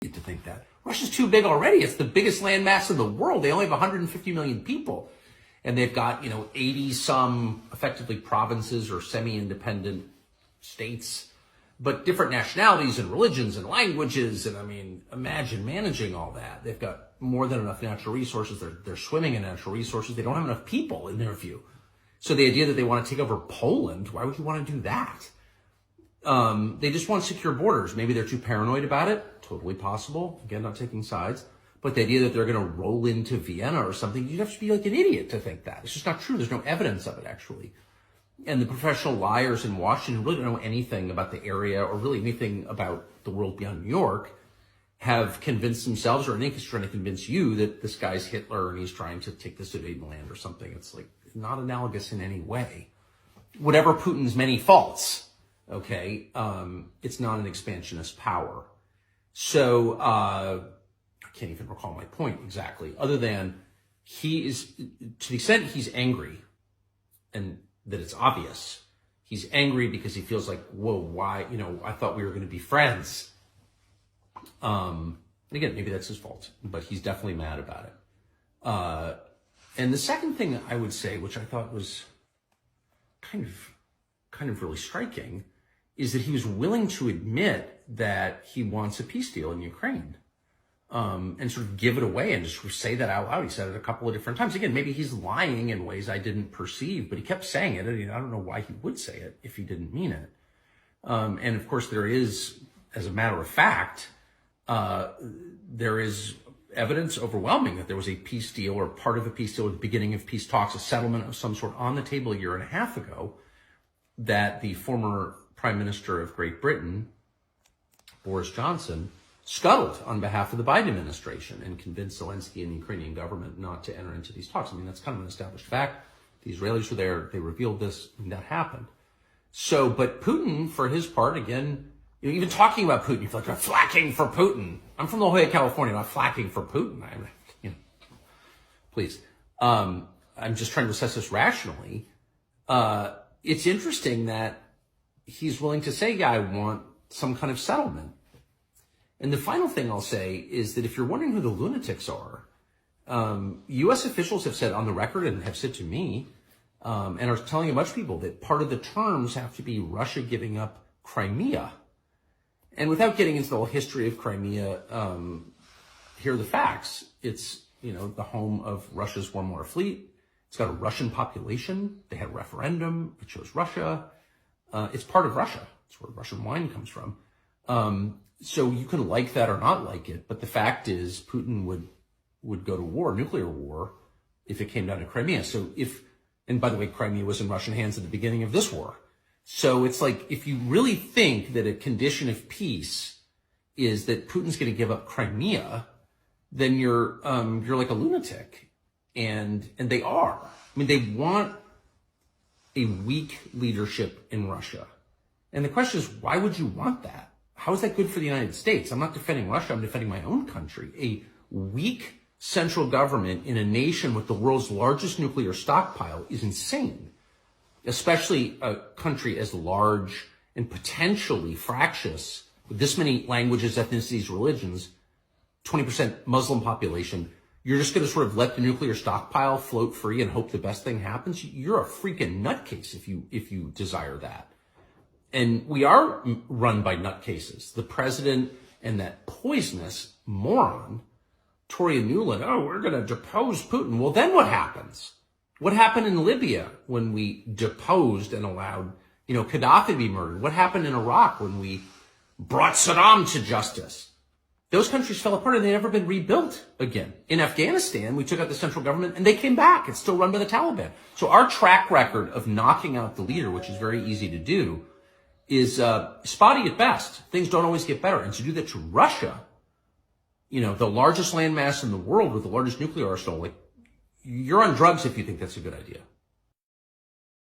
to think that. Russia's too big already. It's the biggest landmass in the world. They only have 150 million people. And they've got, 80 some effectively provinces or semi-independent states, but different nationalities and religions and languages. And I mean, imagine managing all that. They've got more than enough natural resources. They're swimming in natural resources. They don't have enough people in their view. So the idea that they want to take over Poland, why would you want to do that? They just want secure borders. Maybe they're too paranoid about it. Totally possible. Again, not taking sides. But the idea that they're going to roll into Vienna or something, you'd have to be like an idiot to think that. It's just not true. There's no evidence of it, actually. And the professional liars in Washington really don't know anything about the area or really anything about the world beyond New York, have convinced themselves, or I think is trying to convince you, that this guy's Hitler and he's trying to take this invading land or something. It's like not analogous in any way. Whatever Putin's many faults, okay, it's not an expansionist power. So, I can't even recall my point exactly, other than he is, to the extent he's angry, and that it's obvious, he's angry because he feels like, whoa, why, I thought we were going to be friends. Again, maybe that's his fault, but he's definitely mad about it. And the second thing I would say, which I thought was kind of really striking, is that he was willing to admit that he wants a peace deal in Ukraine, and sort of give it away and just sort of say that out loud. He said it a couple of different times. Again, maybe he's lying in ways I didn't perceive, but he kept saying it. I don't know why he would say it if he didn't mean it. And of course, there is, as a matter of fact, there is evidence overwhelming that there was a peace deal or part of a peace deal at the beginning of peace talks, a settlement of some sort on the table a year and a half ago, that the former Prime Minister of Great Britain, Boris Johnson, scuttled on behalf of the Biden administration and convinced Zelensky and the Ukrainian government not to enter into these talks. I mean, that's kind of an established fact. The Israelis were there. They revealed this, and that happened. So, but Putin, for his part, again, even talking about Putin, you feel like I'm flacking for Putin. I'm from La Jolla, California, not flacking for Putin. Please. I'm just trying to assess this rationally. It's interesting that he's willing to say, yeah, I want some kind of settlement. And the final thing I'll say is that if you're wondering who the lunatics are, U.S. officials have said on the record and have said to me, and are telling a bunch of people that part of the terms have to be Russia giving up Crimea. And without getting into the whole history of Crimea, here are the facts. It's, the home of Russia's warm water fleet. It's got a Russian population. They had a referendum. It chose Russia. It's part of Russia. It's where Russian wine comes from. So you can like that or not like it, but the fact is Putin would go to war, nuclear war, if it came down to Crimea. So and by the way, Crimea was in Russian hands at the beginning of this war. So it's like, if you really think that a condition of peace is that Putin's going to give up Crimea, then you're like a lunatic. And they are. I mean, they want a weak leadership in Russia. And the question is, why would you want that? How is that good for the United States? I'm not defending Russia. I'm defending my own country. A weak central government in a nation with the world's largest nuclear stockpile is insane, especially a country as large and potentially fractious with this many languages, ethnicities, religions, 20% Muslim population. You're just going to sort of let the nuclear stockpile float free and hope the best thing happens? You're a freaking nutcase if you desire that. And we are run by nutcases. The president and that poisonous moron, Toria Nuland, we're going to depose Putin. Well, then what happens? What happened in Libya when we deposed and allowed, Gaddafi to be murdered? What happened in Iraq when we brought Saddam to justice? Those countries fell apart and they've never been rebuilt again. In Afghanistan, we took out the central government and they came back. It's still run by the Taliban. So our track record of knocking out the leader, which is very easy to do, is spotty at best. Things don't always get better. And to do that to Russia, the largest landmass in the world with the largest nuclear arsenal, you're on drugs if you think that's a good idea.